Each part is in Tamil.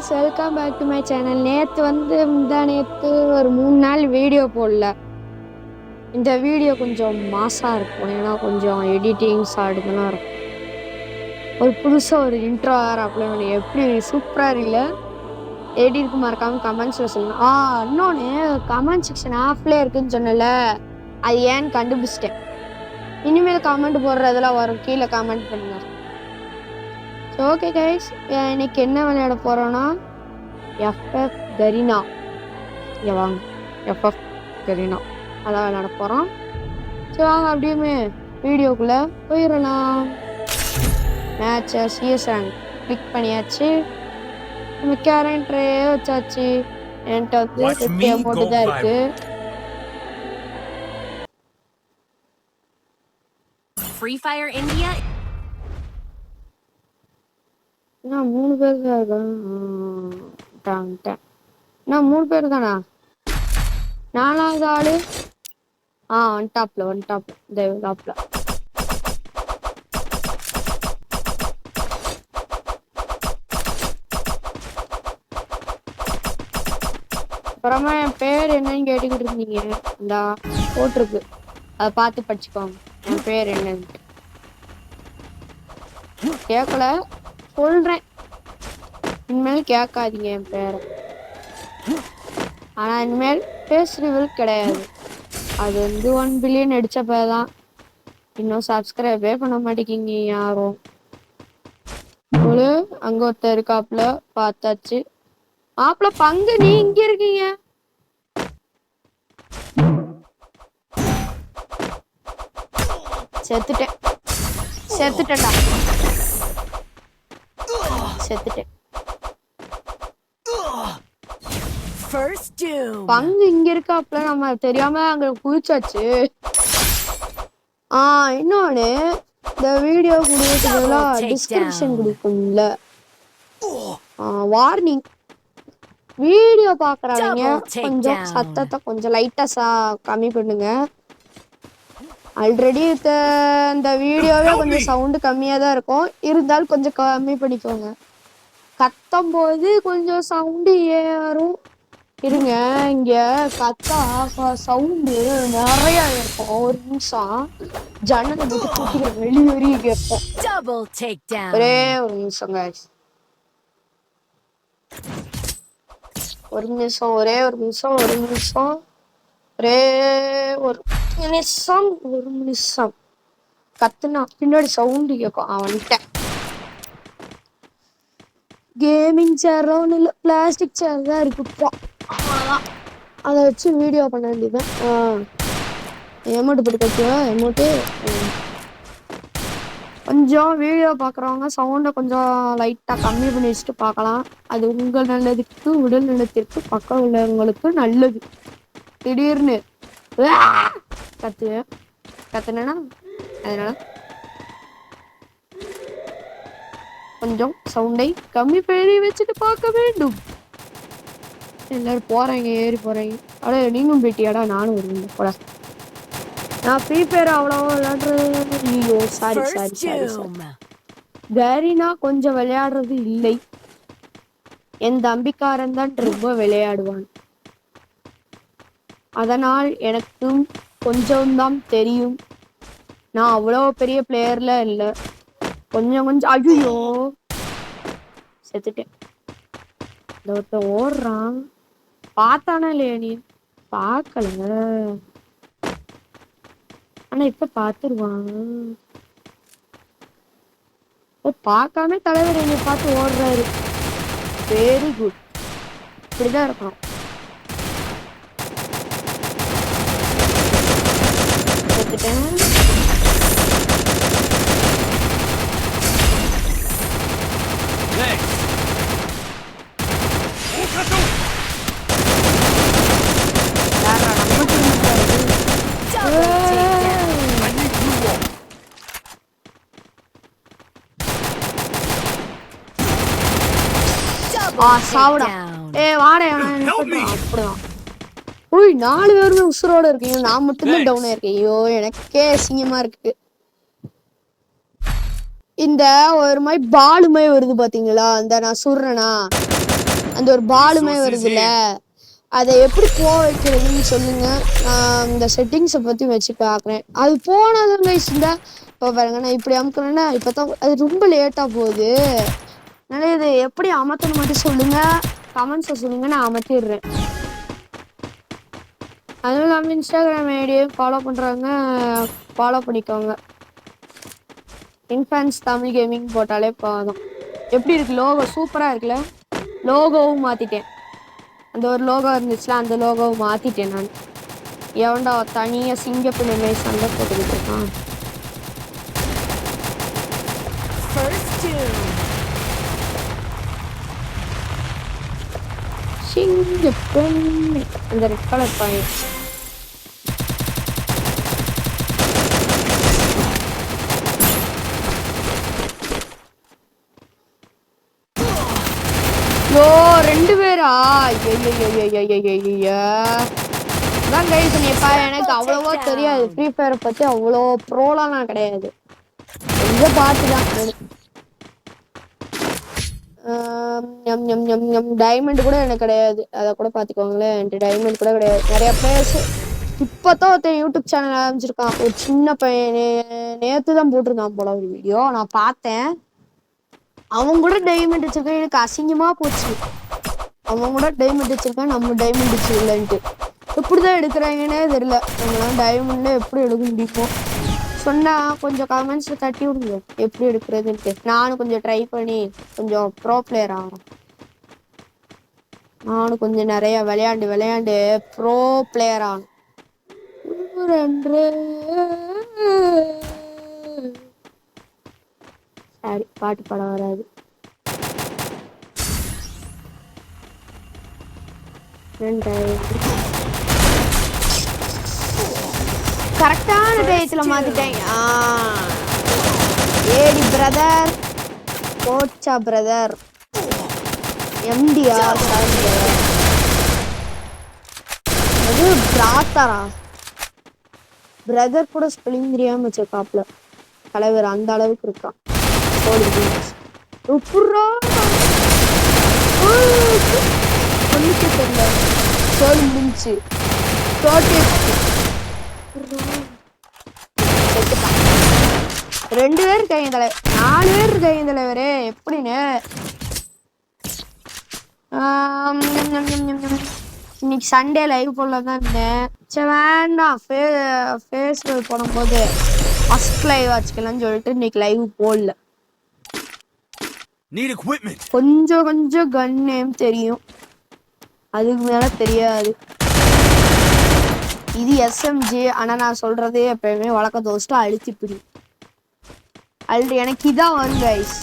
guys, welcome back to my channel. நேத்து வந்து நேத்து ஒரு 3 நாள் வீடியோ போடல. இந்த வீடியோ கொஞ்சம் மாசா இருக்கும். ஏன்னா கொஞ்சம் எடிட்டிங்ஸ் ஆடுதெல்லாம் இருக்கும். ஒரு புதுசா ஒரு இன்ட்ரோ அப்ளை பண்ணி எப்படி சூப்பரா இல்ல? எடிட்க்கு மறக்காம கமெண்ட்ஸ்ல சொல்லுங்க. இன்னொன்னு கமெண்ட் செக்ஷன் ஆஃப்ல இருக்குன்னு சொன்னல, அது ஏன்னு கண்டுபிடிச்சிட்டேன். இனிமேல் கமெண்ட் போடுறதெல்லாம் வரும், கீழே கமெண்ட் பண்ணுங்க. ஓகே கைஸ், இன்னைக்கு என்ன விளையாட போறோம்னா எஃப்எஃப் கரீனா. இங்க வாங்க, எஃப்எஃப் கரீனா அதான் விளையாட போறோம். சரி வாங்க அப்படியே வீடியோக்குள்ள போயிடலாம். மேட்ச் சிஎஸ் ரேங்க் கிளிக் பண்ணியாச்சு. நம்ம கேரக்டரே வச்சாச்சு. என்கிட்ட வந்து அமௌண்ட் தான் இருக்கு. Free Fire India. நான் 3 பேர் தான் இருக்காங்க. நான் 3 பேர் தானா? 4வது ஆளு ஒன் டாப்ல அப்புறமா என் பேர் என்னன்னு கேட்டுக்கிட்டு இருந்தீங்க. இந்த போட்டிருக்கு, அதை பார்த்து படிச்சுக்கோங்க. என் பேர் என்னன்னு கேட்கல, சொல்றேன். இனிமேல் கேட்காதீங்க என் பேரை. ஆனா இனிமேல் ஃபேஸ் ரிவீல் கிடையாது. அது வந்து 1 பில்லியன் அடிச்ச பேர் தான். இன்னும் சப்ஸ்கிரைபே பண்ண மாட்டேங்கிங்க யாரும். அங்க ஒருத்தர் இருக்காப்புல, பார்த்தாச்சு. மாப்பிள்ள பங்கு, நீ இங்க இருக்கீங்க? செத்துட்டேன்டா. பங்கு இங்க இருக்காப்புல, நம்ம தெரியாம அங்க குதிச்சாச்சு. இன்னொன்னு, இந்த வீடியோ கொடுக்கறதுலாம் டிஸ்கிரிப்ஷன் கொடுக்கும்ல, வார்னிங். வீடியோ பாக்குறவங்க கொஞ்சம் சத்தத்தை கொஞ்சம் லைட்டா கம்மி பண்ணுங்க. ஆல்ரெடி இந்த வீடியோவே கொஞ்சம் சவுண்டு கம்மியா தான் இருக்கும், இருந்தாலும் கொஞ்சம் கம்மி பண்ணிக்கோங்க. கத்தும் போது கொஞ்சம் சவுண்டு ஏறும். இருங்க, இங்க கத்தா சவுண்டு நிறைய இருக்கும். ஒரு நிமிஷம் ஜன்னலை போட்டு கூட்டிக்கிற வெளியேறி கேட்போம். ஒரே ஒரு நிமிஷம் guys, ஒரே ஒரு நிமிஷம் கத்துனா பின்னாடி சவுண்டு கேட்கும். அவன்கிட்ட கேமிங் சேர் ஒன்றும் இல்லை, பிளாஸ்டிக் சேர் தான் இருக்குப்பா. அவ்வளோதான், அதை வச்சு வீடியோ பண்ண வேண்டியதுதான். எமௌண்ட் போட்டு கட்டுவா. எமௌண்ட்டு கொஞ்சம் வீடியோ பார்க்குறவங்க சவுண்டை கொஞ்சம் லைட்டாக கம்மி பண்ணி வச்சுட்டு பார்க்கலாம். அது உங்கள் நல்லதுக்கு, உடல் நலத்திற்கு, பக்கம் உள்ளவங்களுக்கு நல்லது. திடீர்னு கத்துனா அதனால கொஞ்சம் சவுண்டை கம்மி பண்ணி வச்சுட்டு பார்க்க வேண்டும். எல்லாரும் போறாங்க, ஏறி போறாங்க. அட நீங்களும் போயிட்டியாடா? நானும் வருவீங்க போட. நான் ஃப்ரீ ஃபயர் அவ்வளவா விளையாடுறது. ஐயோ சாரி. கரீனா கொஞ்சம் விளையாடுறது இல்லை. என் தம்பிக்காரன் தான் ரொம்ப விளையாடுவான். அதனால் எனக்கும் கொஞ்சம்தான் தெரியும். நான் அவ்வளோ பெரிய பிளேயர்ல இல்லை, கொஞ்சம். ஐயோ செத்துட்டேன். இந்த ஒருத்தன் ஓடுறான், பார்த்தானா இல்லையா? நீ பார்க்கல, ஆனா இப்ப பார்த்துருவான். பார்க்காம தலைவர் என்னை பார்த்து ஓடுறாரு. வெரி குட், இப்படிதான் இருக்கணும். செத்துட்டேன். சாவுடா. வாடா. அப்படிதான். 4 பேருமே உசுரோட இருக்கீங்க, நான் மட்டும்தான் டவுனா இருக்கேன். ஐயோ எனக்கே அசிங்கமா இருக்கு. இந்த ஒரு மாதிரி பாலுமே வருது பாத்தீங்களா? இந்த நான் சுடுறேனா, அந்த ஒரு பாலுமே வருதுல்ல, அதை எப்படி போக வைக்கிறதுன்னு சொல்லுங்க. நான் இந்த செட்டிங்ஸை பத்தி வச்சு பார்க்குறேன். அது போனதும் கைஸ் இந்த இப்போ பாருங்க, நான் இப்படி அமுக்கணும்னா இப்போதான் அது ரொம்ப லேட்டாக போகுது. அதனால இது எப்படி அமர்த்தணும் மட்டும் சொல்லுங்க, கமெண்ட்ஸை சொல்லுங்க, நான் அமர்த்திடுறேன். அதுவும் இல்லாமல் இன்ஸ்டாகிராம் ஐடியும் ஃபாலோ பண்ணுறாங்க, ஃபாலோ பண்ணிக்கோங்க. இன்ஃபேன்ஸ் தமிழ் கேமிங் போட்டாலே போதும். எப்படி இருக்கு லோகோ? சூப்பராக இருக்குல்ல. லோகோவும் மாற்றிட்டேன். அந்த ஒரு லோகோ இருந்துச்சுல, அந்த லோகோவை மாற்றிட்டேன் நான். எவன்டா தனியாக சிங்கப்பிள்ளை மாரி சண்டை போட்டுக்கிட்டு இருக்கான். சிங்கப்பெண்ணை அந்த ரெட் கலர் பாயிண்ட். யோ 2 பேரா? அதான் கைஸ் சொன்னியப்பா, எனக்கு அவ்வளவோ தெரியாது ஃப்ரீ ஃபயரை பற்றி. அவ்வளோ ப்ரோலாம் நான் கிடையாது, கொஞ்சம் பார்த்துதான். டைமண்ட் கூட எனக்கு கிடையாது, அதை கூட பார்த்துக்கோங்களேன். என்கிட்ட டைமண்ட் கூட கிடையாது. நிறைய பிளேயர்ஸ் இப்போதான் ஒருத்தன் யூடியூப் சேனல் ஆரம்பிச்சிருக்கான், ஒரு சின்ன பையன். நேற்று தான் போட்டிருக்கான் போல ஒரு வீடியோ, நான் பார்த்தேன். அவன் கூட டைமண்ட் வச்சிருக்கான், எனக்கு அசிங்கமா போச்சு. அவன் கூட டைமண்ட் வச்சிருக்கான், நம்ம டைமண்ட் வச்சு இல்லைன்ட்டு. எப்படிதான் எடுக்கிறாங்கன்னே தெரியல. நம்மளாம் டைமண்ட்ல எப்படி எடுக்க முடியுமோ சொன்னா கொஞ்சம் கமெண்ட்ஸ்ல தட்டி விடுங்க, எப்படி எடுக்கிறதுன்ட்டு. நானும் கொஞ்சம் ட்ரை பண்ணி கொஞ்சம் ப்ரோ பிளேயர் ஆகிறேன். நானும் கொஞ்சம் நிறைய விளையாண்டு ப்ரோ பிளேயர் ஆகணும். சரி, பாட்டு பாட வராது. கரெக்டான டயத்துல மாத்திட்டேன். ஏடி பிரதர், கோச்சா பிரதர், எம்டிஆர் அது பிராத்தரா பிரதர் கூட ஸ்பெல்லிங் தெரியாம வச்சிருக்காப்ல தலைவர், அந்த அளவுக்கு இருக்கான். தெரியல, சோழி முடிஞ்சு 2 பேர் இருக்காங்க தலைவர், 4 பேர் இருக்காங்க தலைவரே. எப்படின்னு இன்னைக்கு சண்டே லைவ் போடலாம் இருந்தேன். சரி வேண்டாம், ஃபேஸ்புக் போடும்போது ஃபர்ஸ்ட் லைவ் வச்சுக்கலாம்னு சொல்லிட்டு இன்னைக்கு லைவ் போடல. கொஞ்சம் கன் நேம் தெரியும், அதுக்கு மேல தெரியாது. இது எஸ்எம்ஜி. ஆனா நான் சொல்றது எப்பயுமே வழக்க தோஸ்ட்டு அழுத்திப்பிடி எனக்கு இதான் வரும் கைஸ்,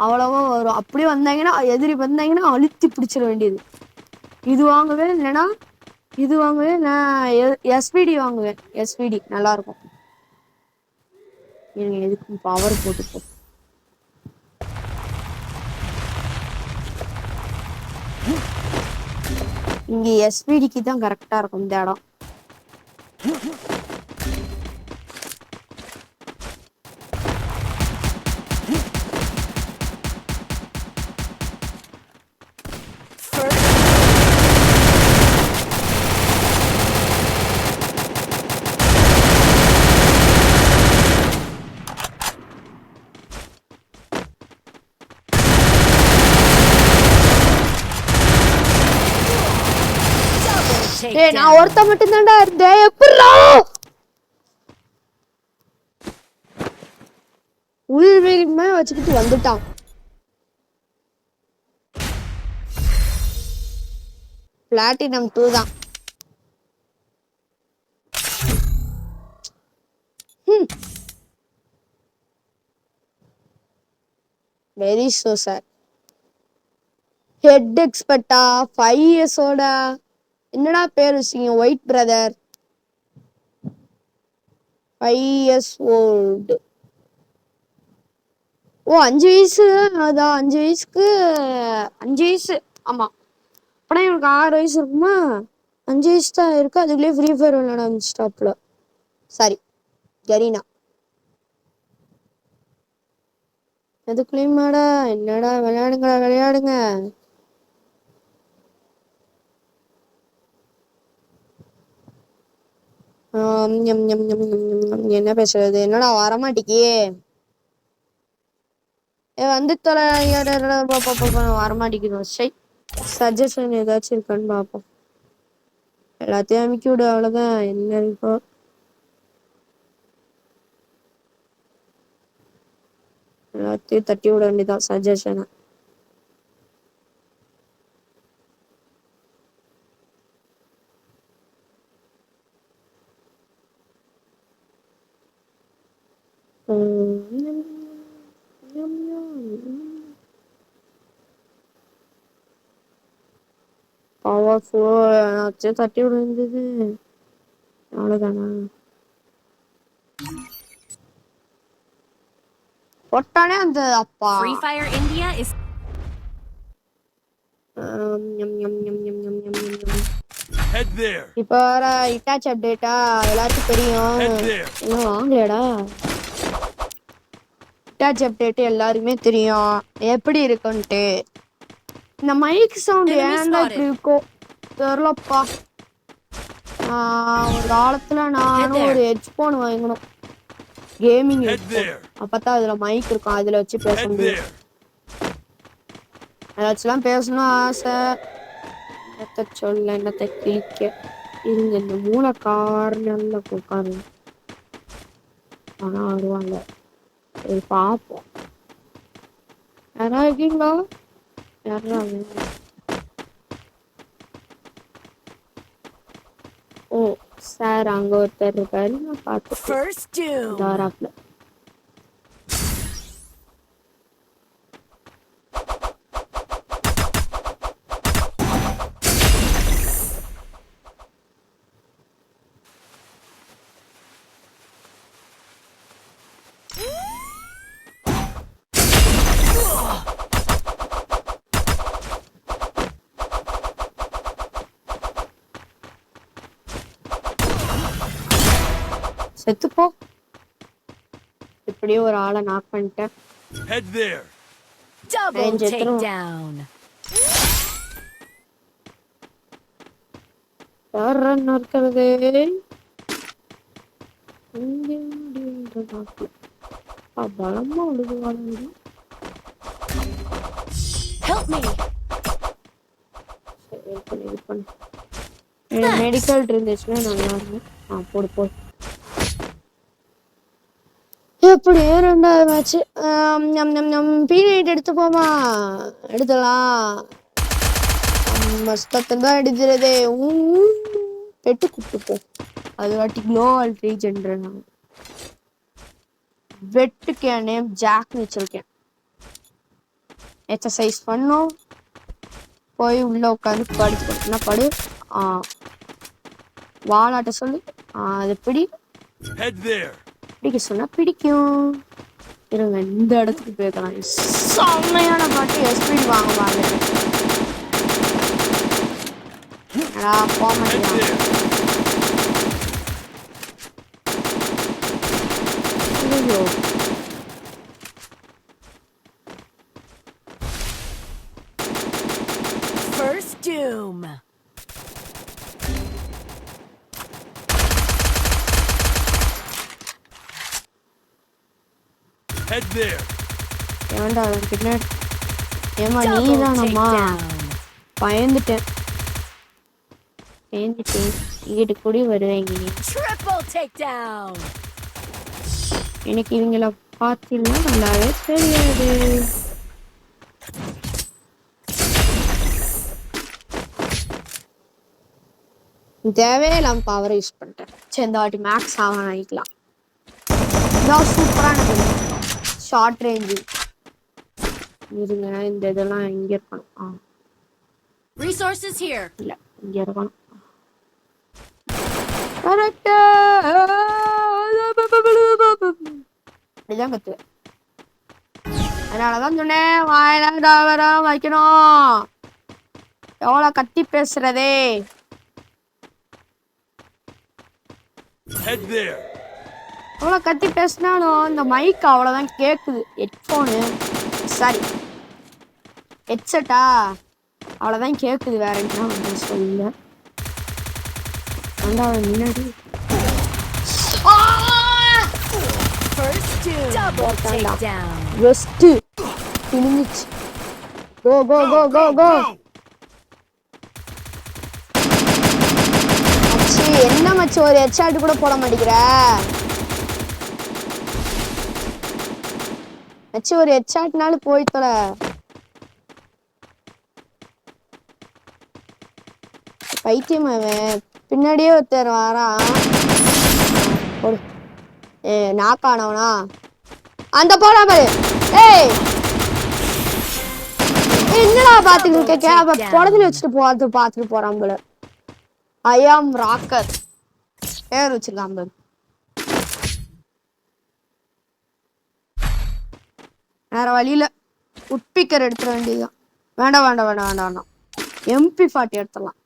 அவ்வளவா வரும். அப்படி வந்தாங்கன்னா, எதிரி வந்தாங்கன்னா அழுத்தி பிடிச்சிட வேண்டியது. இது வாங்குவேன், இல்லைன்னா இது வாங்குவேன். நான் எஸ்பிடி வாங்குவேன். எஸ்பிடி நல்லா இருக்கும். எனக்கு எதுக்கும் பவர் போட்டுப்போம். இங்க எஸ்பிடிக்கு தான் கரெக்டா இருக்கும் இந்த இடம். நான் ஒருத்த மட்டும் தான்டா இருந்தேன். எப்படா உள்வீமே வச்சுக்கிட்டு வந்துட்டான். பிளாட்டினம் 2 தான். Very so sir. ஹெட் எக்ஸ்பர்ட்டா 5 இயர்ஸோட என்னடா பேர் வச்சீங்க? White brother 5 years old. ஓ 5 வயசு. அதான் 5 வயசுக்கு 5 வயசு. ஆமா, அப்பனா இவனுக்கு 6 வயசு இருக்குமா? 5 வயசு தான் இருக்கு. அதுக்குள்ளே ஃப்ரீ ஃபயர் விளையாட ஆரம்பிச்சிட்டாப்ல. சாரி, கரீனா. அதுக்குள்ளேயுமாடா? என்னடா விளையாடுங்க. என்ன பேசுறது? என்னடா வரமாட்டிக்கியே? வந்து தொலை வரமாட்டேங்குது. சஜஷன் ஏதாச்சும் இருக்கான்னு பார்ப்போம். எல்லாத்தையும் அமைக்கி விடு, அவ்வளோதான். என்ன இருக்கோ எல்லாத்தையும் தட்டி விட வேண்டியதான் சஜஷனை. பவர்ஃபுல் தட்டி விட வேண்டியது அவ்வளோதானா? போட்டானே அந்த அப்பா. Free Fire India is இப்ப வர இட்டாச் அப்டேட்டா எல்லாத்துக்கும் தெரியும். இன்னும் வாங்கலடா. இட்டாச் அப்டேட் எல்லாருக்குமே தெரியும் எப்படி இருக்குன்ட்டு. இந்த மைக் சவுண்ட் ஏன்டா இப்படி இருக்கோ தெரியலப்பா. ஒரு காலத்துல நானும் ஒரு ஹெட்ஃபோன் வாங்கணும், கேமிங் ஹெட்ஃபோன். அப்பதான் அதுல மைக் இருக்கும், அதுல வச்சு பேச முடியும். ஏதாச்சும் பேசணும் ஆசை. என்னத்த சொல்ல, என்னத்த கிளிக்க. இருங்க, இந்த மூளை கார்னர்ல உட்காரு. ஆனா வருவாங்க, சரி பார்ப்போம். யாரா இருக்கீங்களா? யாரா? ஓ சார், அங்க ஒருத்தர் இருக்காரு, நான் பார்த்து தாராப்ல. செத்துப்போ. இப்படியே ஒரு ஆளை நாக் பண்ணிட்டேன். double takedown. யார் இருக்கிறது? பலமா விழுதுவாங்க. மெடிக்கல் இருந்துச்சுன்னா நல்லா இருக்கும். போடு போடு. எப்படியே ரெண்டாவது மேட்ச். பீனைட் எடுத்து போமா, எடுத்துலாம். மஸ்தத்தில் தான் எடுக்கிறதே. பெட்டு கூப்பிட்டு போ. அது வாட்டி குளோவல் ரீஜென்ட்ரு. நான் வெட்டுக்கு என் நேம் ஜாக்னு வச்சிருக்கேன். எக்ஸசைஸ் பண்ணும், போய் உள்ள உட்காந்து படுத்து படு. வாலாட்ட சொல்லு. அது பிடி பிடிக்க சொன்னா பிடிக்கும். இருங்க, இந்த இடத்துக்கு போய்க்கலாம். செம்மையான பாட்டு. எஸ்பிடி வாங்க வாங்க. போக மாட்டேன். First doom. Head there. ஏண்டா பின்னாடி? ஏமா நீ தானம்மா? பயந்துட்டேன். இங்கிட்டு கூடி வருவேங்க நீ. Triple takedown. எனக்கு இவங்கள பார்த்தீங்கன்னா நல்லாவே தெரியாது. தேவையில்லாம பவர் யூஸ் பண்ணிட்டேன். சரி, இந்த வாட்டி மேக்ஸ் ஆக ஆகிக்கலாம். இதான் சூப்பரானது. Short range. இருங்க, இந்த இதெல்லாம் இங்க இருக்கணும். Resources here. இல்ல, இங்க இருக்கணும். கரெக்டா அப்படிதான் கத்துவேன். அதனாலதான் சொன்னேன், வாயில டாலரா வைக்கணும். எவ்வளவு கத்தி பேசுறதே. எவ்வளவு கத்தி பேசினாலும் இந்த மைக் அவ்வளவுதான் கேக்குது. ஹெட்போனு சாரி ஹெட்செட்டா அவ்வளவுதான் கேக்குது. வேற என்ன வந்து சொல்ல. முன்னாடி doom. Double takedown. வெஸ்ட் பினிச்சு. கோ கோ கோ கோ கோ. மச்சி என்ன மச்சி ஒரு ஹெட்ஷாட் கூட போட மாட்டேங்கிற மச்சி ஒரு ஹெட்ஷாட்னால போய் தொலை. பைத்தியம் அவன் பின்னாடியே ஒருத்தர் வாரான். நாக் ஆனவனா அந்த போடா பாரு. ஏய் என்னடா பாத்துட்டு இருக்க புடத்துல வச்சுட்டு பாத்துட்டு போறான் போல. ஐ ஆம் ராக்கர் பேர் வச்சிருக்கான் பாரு. வேற வழியில உட்பிக்கர் எடுத்துட வேண்டியதுதான். வேண்டாம் வேண்டாம் வேண்டாம் வேண்டாம் வேண்டாம் MP40 எடுத்துடலாம்.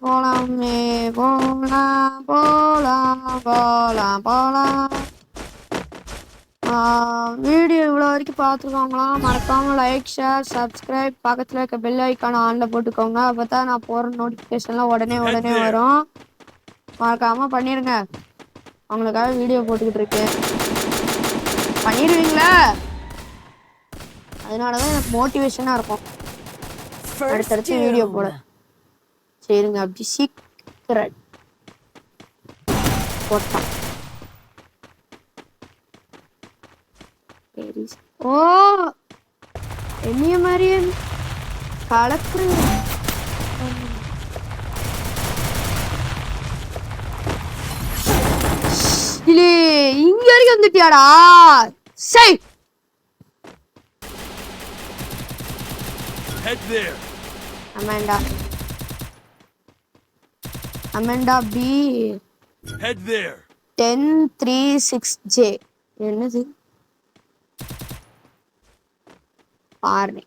போலாமே போலாம் போலாம் போலாம் போலாம். வீடியோ இவ்வளோ வரைக்கும் பார்த்துருக்காங்களா? மறக்காம லைக் ஷேர் சப்ஸ்கிரைப் பக்கத்தில் இருக்க பெல் ஐக்கான ஆனில் போட்டுக்கோங்க. அப்போ தான் நான் போகிற நோட்டிஃபிகேஷன்லாம் உடனே வரும். மறக்காம பண்ணிடுங்க. அவங்களுக்காக வீடியோ போட்டுக்கிட்டு இருக்கேன். பண்ணிடுவீங்களா? அதனால தான் எனக்கு மோட்டிவேஷனாக இருக்கும் அடுத்தடுத்து வீடியோ போட. சரிங்க அப்படி சீக்கிரம் போட்டான். ஓ என்னைய மாதிரியே கலக்குறீங்க. இல்லே இங்க வரைக்கும் வந்துட்டியாடா? சை அமெண்டா பி head there 1036J என்னது பாரு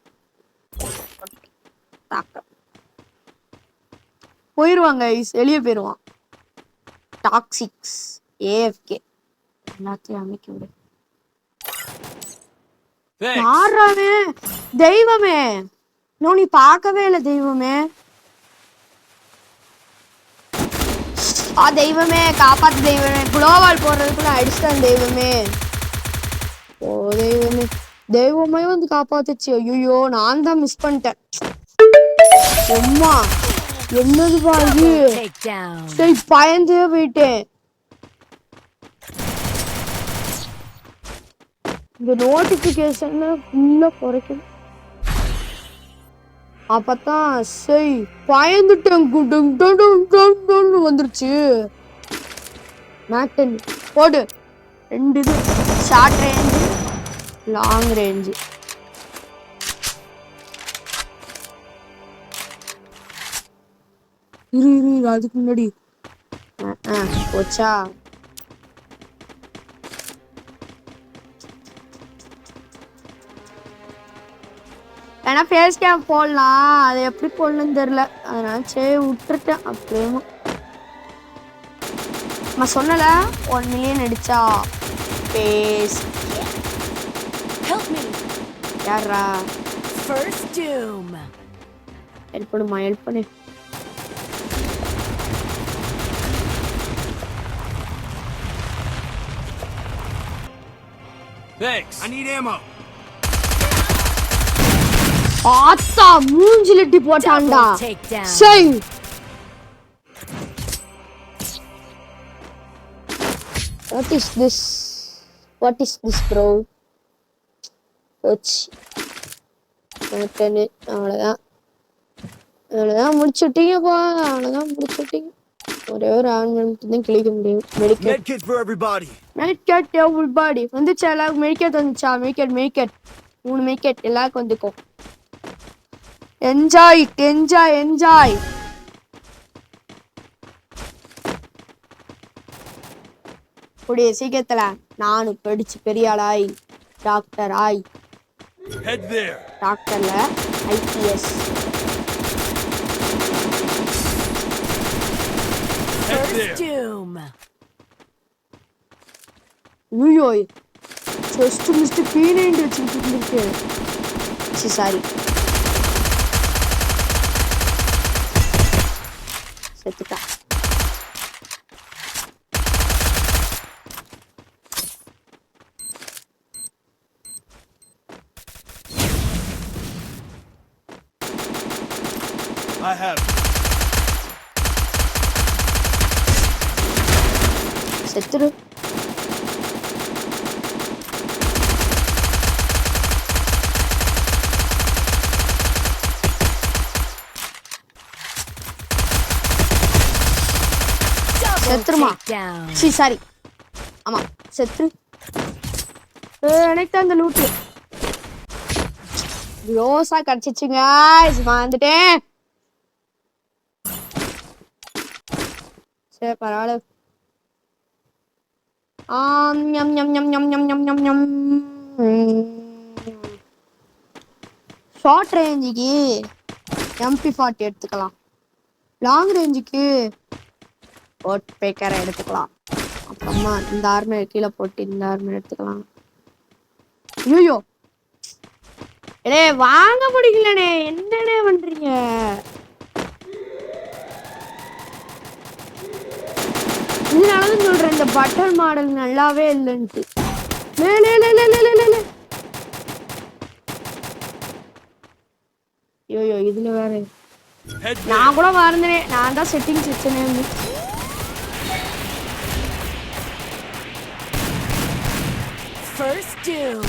போயிருவாங்க வெளியே போயிருவான். டாக்ஸிக்ஸ் AFK எல்லாத்தையும் அமைக்க விடு. யாரானே தெய்வமே இன்னும் நீ பார்க்கவே இல்லை தெய்வமே. தெய்வமே காப்பாத்து தெய்வமே. குளோவால் போடுறதுக்குள்ள அடிச்சிட்டான் தெய்வமே. ஓ தெய்வமே தெய்வமே வந்து காப்பாத்துச்சு. ஐயோ நான் தான் மிஸ் பண்ணிட்டேன். அம்மா என்னது பாரு சரி பயந்தே போயிட்டேன். இந்த நோட்டிபிகேஷன் ஃபுல்லா குறைக்கும். அப்பதான் சரி பயந்துட்டேன். வந்துருச்சு. மேட்டன் போடு. 2 இது ஷார்ட் ரேஞ்சு லாங் ரேஞ்சு. இரு அதுக்கு முன்னாடி போச்சா. ஏன்னா ஃபேஸ் கேம் போடலாம். அது எப்படி போடணும்னு தெரியல. அதனால சரி விட்டுருட்டேன். அப்படியே நான் சொன்னல 1 மில்லியன் அடிச்சா ஃபேஸ் யாரா First doom. ஹெல்ப் பண்ணுமா ஹெல்ப் பண்ணு. Thanks. I need ammo. ஆத்தா மூஞ்சில டி போட்டான்டா. சை What is this bro? Ouch அவ்வளோதான் முடிச்சுட்டீங்கப்பா. அவ்வளோதான் முடிச்சுட்டீங்க. ஒரே ஒரு ஆன்மெண்ட் தான் கிளிக்க முடியும். Medkit for everybody. Medkit everybody. வந்துச்சா எல்லாருக்கும் மெடிக்கெட் வந்துச்சா? மெடிக்கெட் 3 மெடிக்கெட் எல்லாருக்கும் வந்துக்கும். என்ஜாய் கூடிய சீக்கிரத்துல நானும் படிச்சு பெரிய ஆளாய் டாக்டர் ஆய். டாக்டர்ல IPS. ஐயோ ஜஸ்ட் மிஸ்டர் P90 வச்சுக்கிட்டு சாரி செத்துட்டா. I have. செத்துரு. செத்துருமா? சாரி. ஆமா செத்துரு. எனக்கு அந்த லூட்டு யோசா கிடைச்சிச்சுங்க. வந்துட்டேன். சரி பரவாயில்ல. ஷார்ட் ரேஞ்சுக்கு MP40 எடுத்துக்கலாம். லாங் ரேஞ்சுக்கு ஓட் பேக்கரை எடுத்துக்கலாம். அப்புறமா இந்த ஆர்மர் கீழே போட்டு இந்த ஆர்மர் எடுத்துக்கலாம். ஐயோ ஏ வாங்க முடியலனே, என்னனே பண்றீங்க? இதனாலதான் சொல்றேன் இந்த பட்டன் மாடல் நல்லாவே இல்லைன்ட்டு. ஐயோ இதுல வேற நான் கூட மறந்துனேன். நான் தான் செட்டிங்ஸ் வச்சேன். First doom.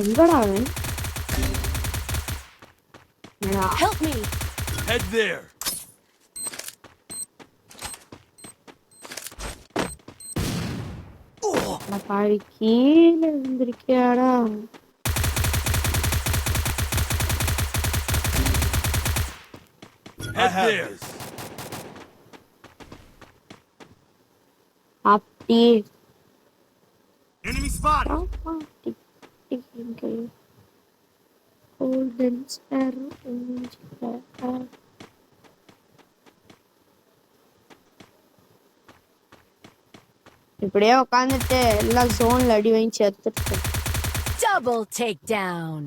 எங்கடா அவன்? Help me. Head there. பாடி கீழே இருந்திருக்கியாடா? Head there. அப்படி Enemy spotted. Golden sparrow. இப்படியே உட்காந்துட்டு எல்லா ஜோன்ல அடி வாங்கி சேர்த்துட்டு Double takedown.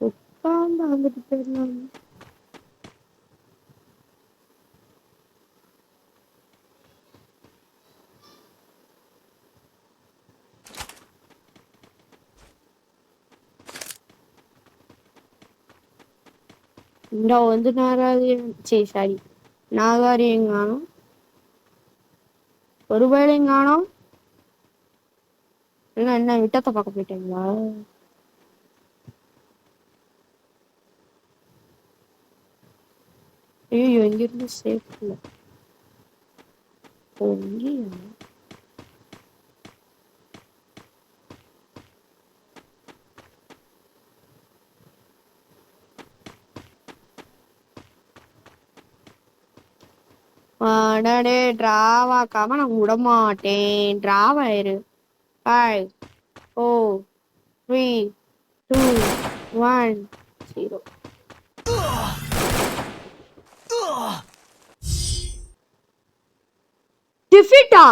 உட்காந்து அங்கிட்டு போயிடலாம். இந்த வந்து நாகாரியம் காணும், ஒரு வேலையும் காணும். இல்லை என்ன விட்டத்தை பார்க்க போயிட்டீங்களா? ஐயோ எங்கிருந்து சேஃப் இல்லை. இங்கேயா? அடடே டிராவாக்காம நான் விட மாட்டேன். டிராவாயிரு. 5 4 3 2 1 0. டிஃபீட்டா?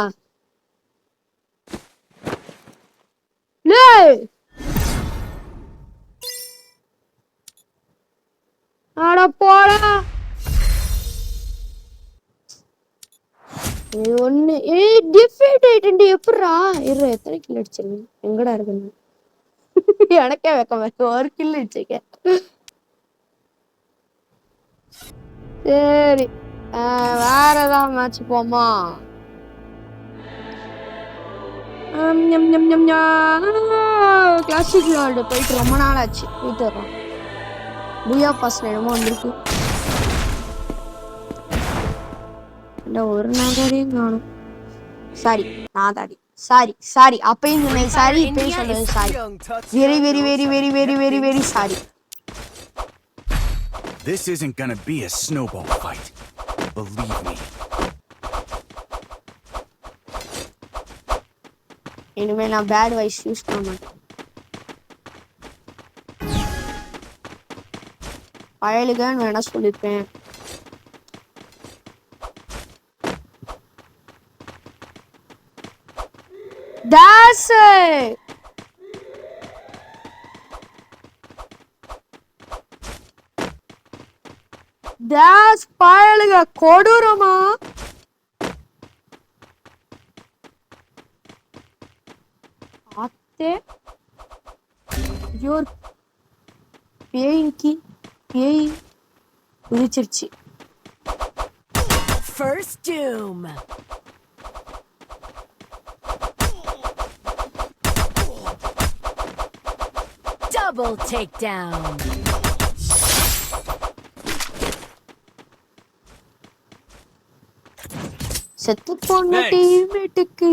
அட போடா. ஒண்ணு டிஃபீட் ஆயிட்டு எப்படா? எத்தனை கில் அடிச்சிருங்க? எங்கடா இருக்குன்னு எனக்கே வைக்க ஒரு கில் அடிச்சிருக்க. சரி வேற ஏதாவது மேட்ச் போமா? கிளாசிக் விளையாடு போயிட்டு ரொம்ப நாள் ஆச்சு. போயிட்டு வரோம். புயா பாஸ்ல என்னமோ வந்திருக்கு. ஒரு நாளையும் காணும். சாரி நாதாடி. சாரி அப்பயும் சொன்னேன் சாரி, இப்பயும் சொன்னேன் sorry. Very very very very very very very sorry. This isn't gonna be a snowball fight. Believe me. இனிமே நான் பேட் வைஸ் யூஸ் பண்ண மாட்டேன். பயலுகன்னு வேணா சொல்லிருப்பேன். That's it. That's பயலுக கொடூரமா. பார்த்தே ஐயோ பேய் குதிச்சிருச்சு. First doom. Double takedown. செத்து போன டீமேட்டுக்கு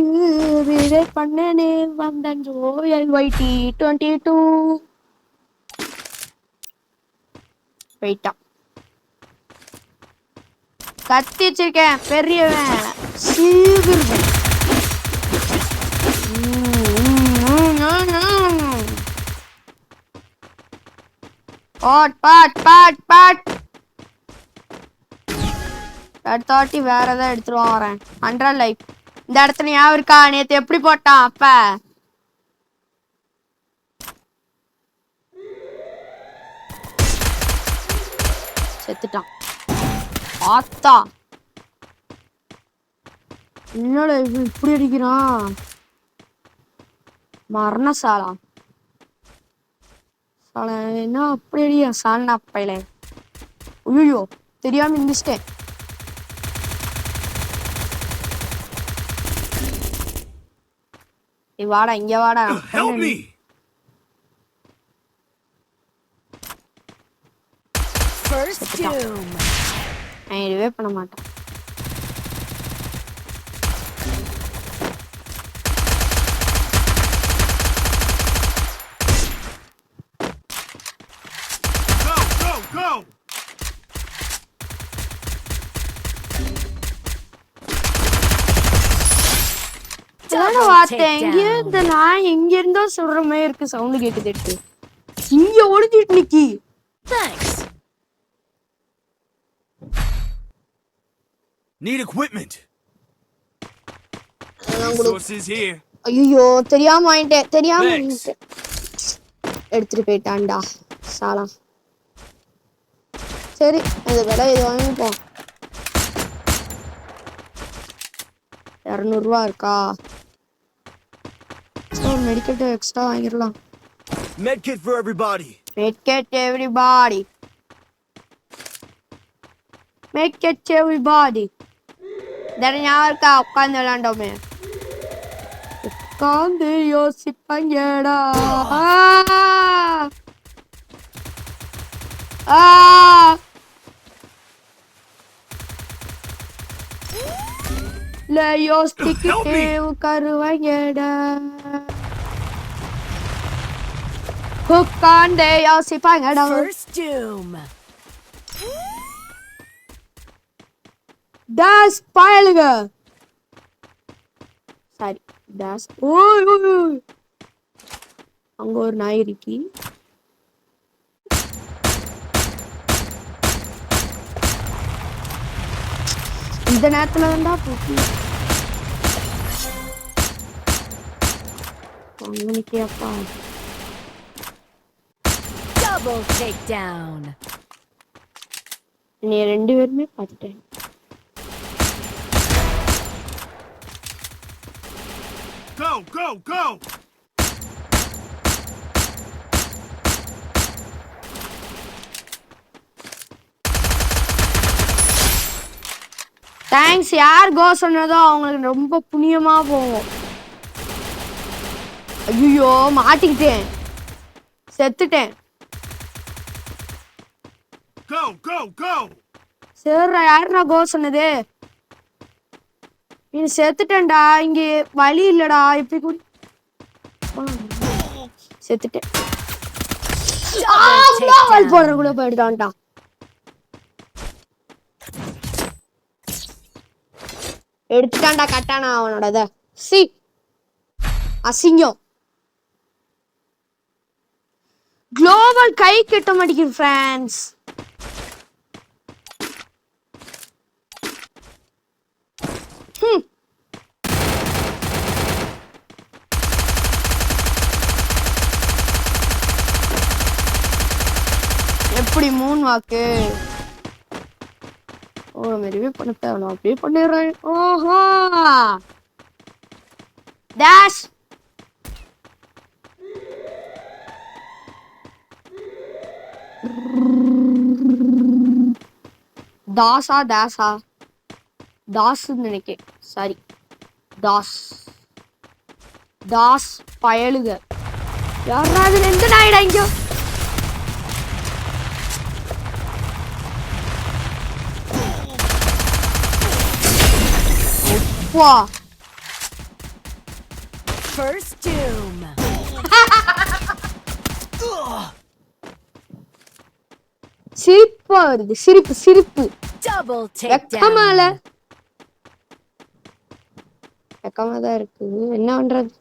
விடை பண்ணனே வந்தன் ரோயல் YT 22 போயிட்டான். கத்தி வச்சிருக்கேன் பெரியவன் சீவிருவேன். பாட் அடுத்த வாட்டி வேற ஏதாவது எடுத்துருவான் வரேன். 100 லைக். இந்த இடத்துல ஞாபகம் இருக்கா நேத்து எப்படி போட்டான் அப்ப? செத்துட்டான். ஆத்தா என்னோட இப்படி அடிக்கிறான் மரணசாலா சாலை என்ன அப்படி அடியா சாலனா பையில. ஐயோ தெரியாம இருந்துச்சிட்டேன். வாடா இங்க வாடா. நான் இதுவே பண்ண மாட்டேன். எங்க இருந்தோ சொல்ற மாதிரி இருக்கு. சவுண்ட் கேக்குது. இங்க ஒளிஞ்சிட்டு நிக்கி. Need equipment. Resources here. ஐயோ தெரியாம வாங்கிட்டேன். தெரியாம எடுத்துட்டு போயிட்டான்டா சாலா. சரி அந்த விலை இது வாங்கிப்போம். 200 ரூபா இருக்கா? மெடிக்கெட் எக்ஸ்ட்ரா வாங்கிடலாம். Medkit for everybody. Medkit everybody. Medkit everybody. ஞாபகம் இருக்கா உட்காந்து விளாண்டோமே? உட்காந்து யோசிப்பாங்கடா. யோசிக்கிட்டே உட்காருவாங்கடா. உட்காந்து யோசிப்பாங்கடா. Dash பாயலுங்க. Sorry dash. ஓய் அங்க ஒரு நாய் இருக்கு. இந்த நேரத்துல வந்தா போச்சு. உங்களுக்கு அப்பா double takedown. நீ ரெண்டு பேருமே பார்த்துட்டேன். Go. தேங்க்ஸ். யார் கோ சொன்னதோ அவங்களுக்கு ரொம்ப புண்ணியமா போகும். ஐயோ மாட்டிக்கிட்டேன். செத்துட்டேன். Go. சரிடா யாருடா கோ சொன்னது? நீ செத்துட்டேன்டா. இங்க வழி இல்லடா. இப்படி கூட செத்துட்டேன். போடுறதுக்குள்ள போயிடுதான்டா. எடுத்துட்டான்டா கட்டானா அவனோட அசிங்கம். குளோபல் கை கட்ட மாட்டேங்குது ஃப்ரெண்ட்ஸ். எப்படி 3 வாக்கு? மெதுவே பண்ண தேவை. அப்படியே பண்ணிடுறேன். ஓஹோ டேஷ் தாஸா தாஸ்ன்னு நினைக்கிறேன். சாரி, தாஸ் பயலுக. யாராவது எந்த நாயிடா இங்க? வா First doom. சிரிப்பா வருது. சிரிப்பு. Double வெக்கமால takedown. வெக்கமாதான் இருக்கு. என்ன பண்றது?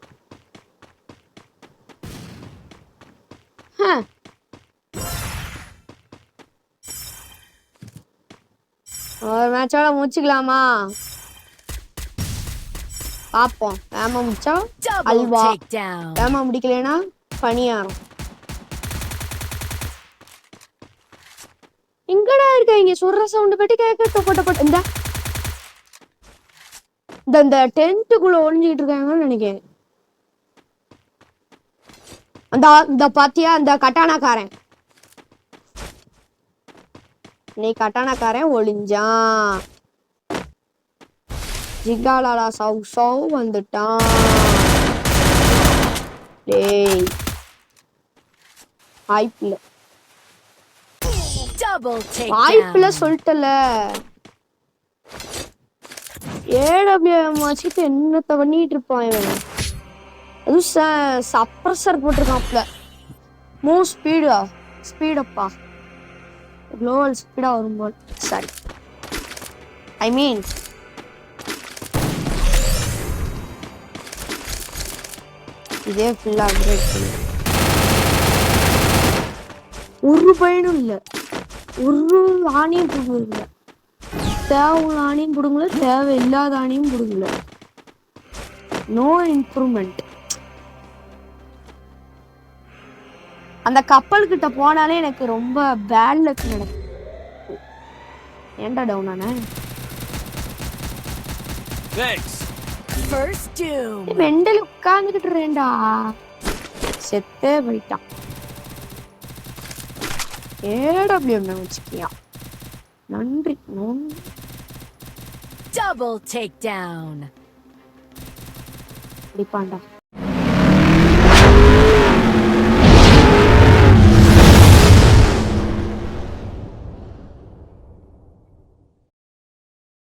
ஒரு மேட்சோட முடிச்சுக்கலாமா? பாப்போம். வேமா முடிச்சா Double அல்வா, takedown. வேமா முடிக்கலனா பணியாரம். எங்கடா இருக்க? இங்க சொல்ற சவுண்ட் பத்தி கேட்க போட்ட இந்த டென்ட்டுக்குள்ள ஒளிஞ்சிட்டு இருக்காங்கன்னு நினைக்கிறேன். அந்த பாத்தியா அந்த கட்டானாக்காரன், நீ கட்டானாக்காரன் ஒளிஞ்சான். ஜிகாலாலா சவு வந்துட்டான். டேய் வாய்ப்பில்ல Double வாய்ப்பில்ல takedown. சொல்லிட்டல. ஏடபிள்யூஎம் வச்சுட்டு என்னத்த பண்ணிட்டு இருப்பான் இவன்? அதுவும் சப்ரஸர் போட்டிருக்கான்ல. மூவ் ஸ்பீடப்பா குளோபல் ஸ்பீடா வரும்போது. சரி, ஐ மீன் இதே ஃபுல்லா அப்கிரேட் பண்ணு. ஒரு பயனும் இல்ல, ஒரு ஆணியும் புடுங்கல. தேவையுள்ள ஆணியும் புடுங்கல, தேவையில்லாத ஆணியும் புடுங்கல. No improvement. அந்த கப்பல் கிட்ட போனாலே எனக்கு ரொம்ப பேட் லக் நடக்கும். ஏன்டா டவுன் ஆன? First doom. மெண்டல் உட்கார்ந்துகிட்டு இருந்தேன்டா. செத்தே போயிட்டான். ஏடபிள்யூஎம் வச்சுக்கியா? நன்றி. Double takedown. அடிப்பான்டா.